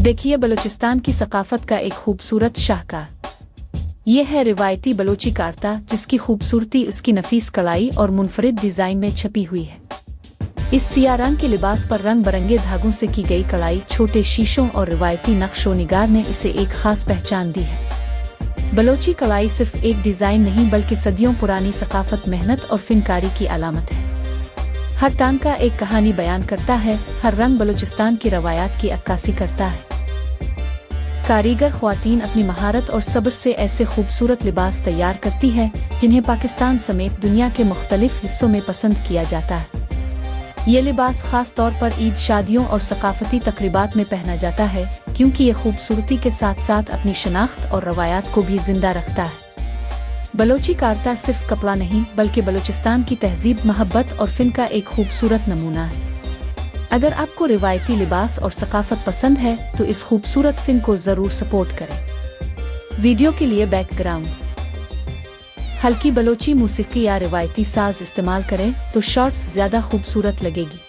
देखिए बलूचिस्तान की सकाफत का एक खूबसूरत शाहकार। ये है रिवायती बलोची कार्ता, जिसकी खूबसूरती उसकी नफीस कढ़ाई और मुनफरिद डिज़ाइन में छपी हुई है। इस सियाह रंग के लिबास पर रंग बिरंगे धागों से की गई कढ़ाई, छोटे शीशों और रिवायती नक्शो निगार ने इसे एक खास पहचान दी है। बलोची कढ़ाई सिर्फ एक डिज़ाइन नहीं बल्कि सदियों पुरानी सकाफत, मेहनत और फिनकारी की अलामत है। हर टांका एक कहानी बयान करता है, हर रंग बलूचिस्तान की रवायात की अक्कासी करता है। कारीगर ख्वातीन अपनी महारत और सब्र से ऐसे खूबसूरत लिबास तैयार करती है जिन्हें पाकिस्तान समेत दुनिया के मुख्तलिफ हिस्सों में पसंद किया जाता है। ये लिबास खास तौर पर ईद, शादियों और सकाफती तकरीबात में पहना जाता है, क्योंकि ये खूबसूरती के साथ साथ अपनी शनाख्त और रवायात को भी जिंदा रखता है। बलोची कार्ता सिर्फ कपड़ा नहीं बल्कि बलूचिस्तान की तहजीब, मोहब्बत और फिन का एक खूबसूरत नमूना है। अगर आपको रिवायती लिबास और सकाफत पसंद है तो इस खूबसूरत फिन को ज़रूर सपोर्ट करें। वीडियो के लिए बैकग्राउंड, हल्की बलोची मूसीकी या रिवायती साज इस्तेमाल करें तो शॉट्स ज़्यादा खूबसूरत लगेगी।